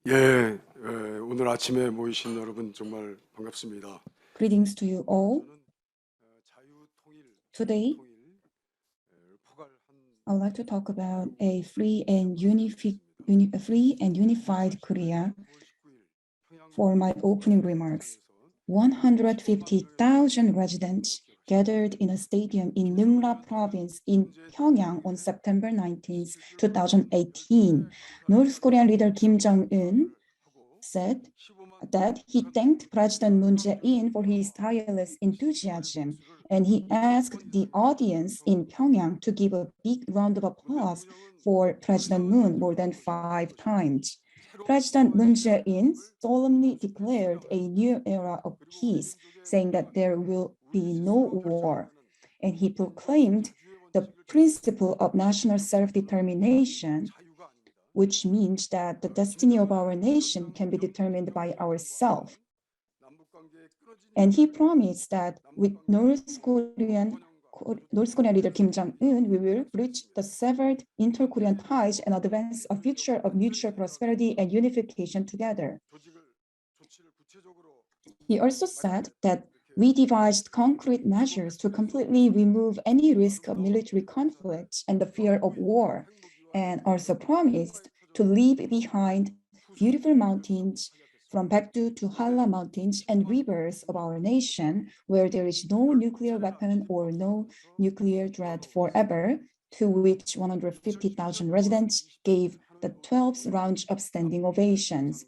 예, 오늘 아침에 모이신 여러분 정말 반갑습니다. Greetings to you all. Today, I'd like to talk about a free and unified Korea for my opening remarks. 150,000 residents gathered in a stadium in Nungla province in Pyongyang on September 19, 2018. North Korean leader Kim Jong-un said that he thanked President Moon Jae-in for his tireless enthusiasm, and he asked the audience in Pyongyang to give a big round of applause for President Moon more than 5 times. President Moon Jae-in solemnly declared a new era of peace, saying that there will be no war, and he proclaimed the principle of national self-determination, which means that the destiny of our nation can be determined by ourselves. And he promised that with North Korean leader Kim Jong-un, we will bridge the severed inter-Korean ties and advance a future of mutual prosperity and unification together. He also said that we devised concrete measures to completely remove any risk of military conflict and the fear of war, and also promised to leave behind beautiful mountains from Baekdu to Halla Mountains and rivers of our nation, where there is no nuclear weapon or no nuclear threat forever, to which 150,000 residents gave the 12th round of standing ovations.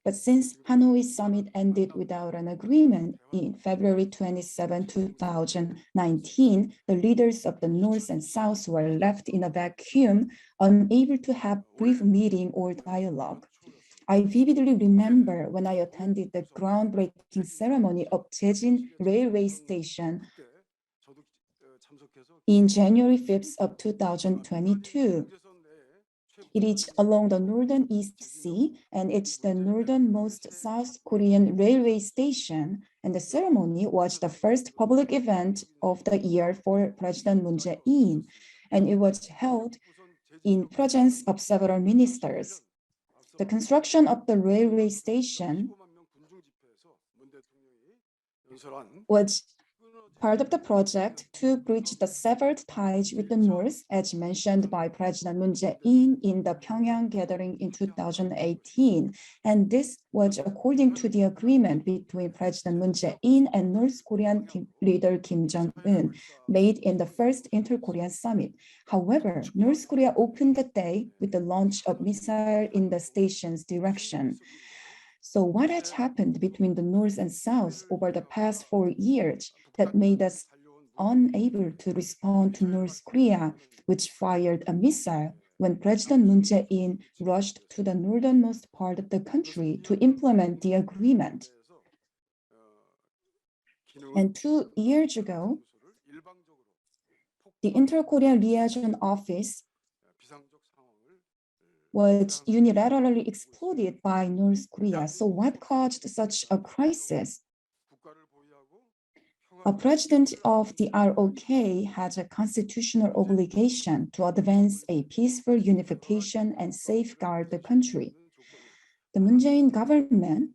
But since Hanoi summit ended without an agreement in February 27, 2019, the leaders of the North and South were left in a vacuum, unable to have brief meeting or dialogue. I vividly remember when I attended the groundbreaking ceremony of Daejin Railway Station in January 5th of 2022. It is along the northern East Sea, and it's the northernmost South Korean railway station, and the ceremony was the first public event of the year for President Moon Jae-in, and it was held in presence of several ministers. The construction of the railway station was part of the project to bridge the severed ties with the North, as mentioned by President Moon Jae-in in the Pyongyang gathering in 2018. And this was according to the agreement between President Moon Jae-in and North Korean leader Kim Jong-un, made in the first inter-Korean summit. However, North Korea opened the day with the launch of missile in the station's direction. So what has happened between the North and South over the past 4 years that made us unable to respond to North Korea, which fired a missile when President Moon Jae-in rushed to the northernmost part of the country to implement the agreement? And 2 years ago, the Inter-Korean Liaison Office was unilaterally exploded by North Korea. So what caused such a crisis? A president of the ROK has a constitutional obligation to advance a peaceful unification and safeguard the country. The Moon Jae-in government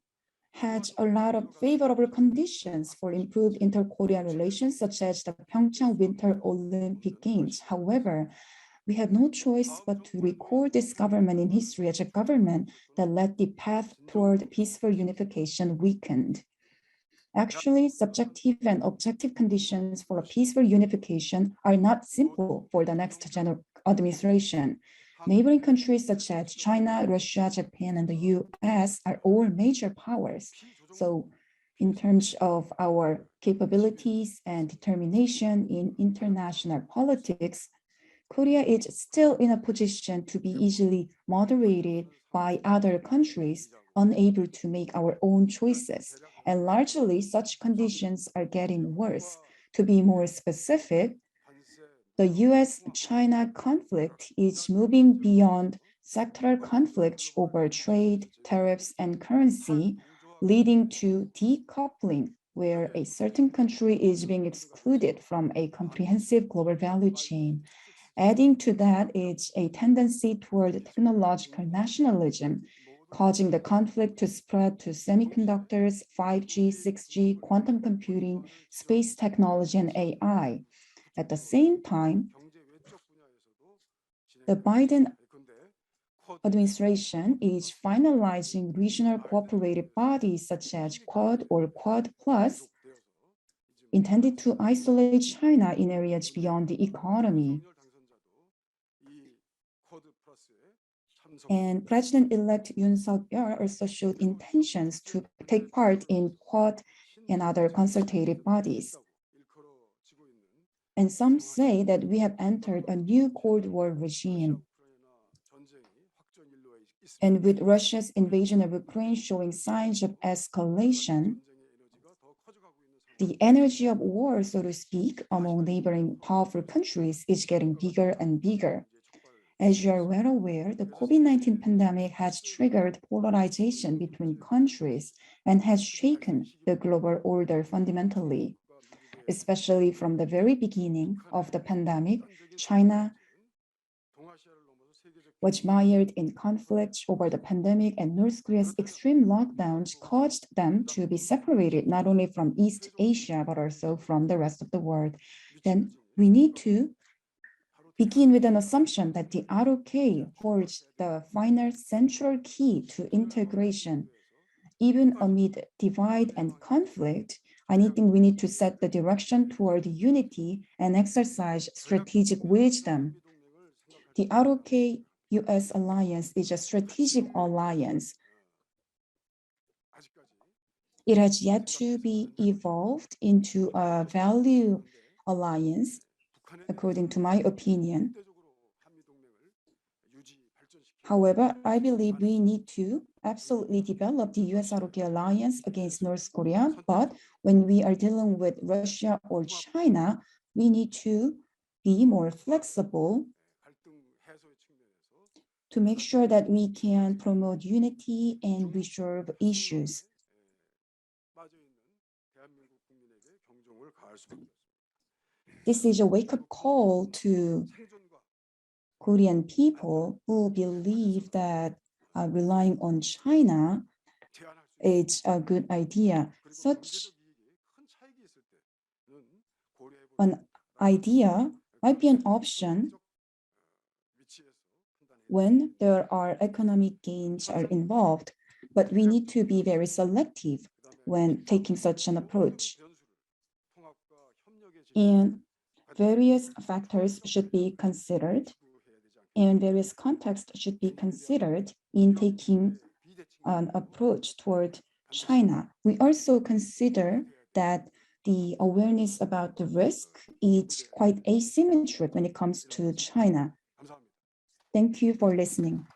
had a lot of favorable conditions for improved inter-Korean relations, such as the Pyeongchang Winter Olympic Games. However, we have no choice but to record this government in history as a government that let the path toward peaceful unification weakened. Actually, subjective and objective conditions for a peaceful unification are not simple for the next administration. Neighboring countries such as China, Russia, Japan, and the U.S. are all major powers. So in terms of our capabilities and determination in international politics, Korea is still in a position to be easily moderated by other countries, unable to make our own choices. And largely, such conditions are getting worse. To be more specific, the U.S.-China conflict is moving beyond sectoral conflicts over trade, tariffs, and currency, leading to decoupling, where a certain country is being excluded from a comprehensive global value chain. Adding to that is a tendency toward technological nationalism, causing the conflict to spread to semiconductors, 5G, 6G, quantum computing, space technology, and AI. At the same time, the Biden administration is finalizing regional cooperative bodies such as Quad or Quad Plus, intended to isolate China in areas beyond the economy. And President-elect Yoon Suk-yeol also showed intentions to take part in Quad and other consultative bodies. And some say that we have entered a new Cold War regime. And with Russia's invasion of Ukraine showing signs of escalation, the energy of war, so to speak, among neighboring powerful countries is getting bigger and bigger. As you are well aware, the COVID-19 pandemic has triggered polarization between countries and has shaken the global order fundamentally. Especially from the very beginning of the pandemic, China was mired in conflicts over the pandemic, and North Korea's extreme lockdowns caused them to be separated not only from East Asia, but also from the rest of the world. Then we need to begin with an assumption that the ROK holds the final central key to integration. Even amid divide and conflict, I think we need to set the direction toward unity and exercise strategic wisdom. The ROK-US alliance is a strategic alliance. It has yet to be evolved into a value alliance, according to my opinion. However, I believe we need to absolutely develop the U.S. ROK alliance against North Korea, but when we are dealing with Russia or China, we need to be more flexible to make sure that we can promote unity and resolve issues. This is a wake-up call to Korean people who believe that relying on China is a good idea. Such an idea might be an option when there are economic gains are involved, but we need to be very selective when taking such an approach. And various factors should be considered, and various contexts should be considered in taking an approach toward China. We also consider that the awareness about the risk is quite asymmetric when it comes to China. Thank you for listening.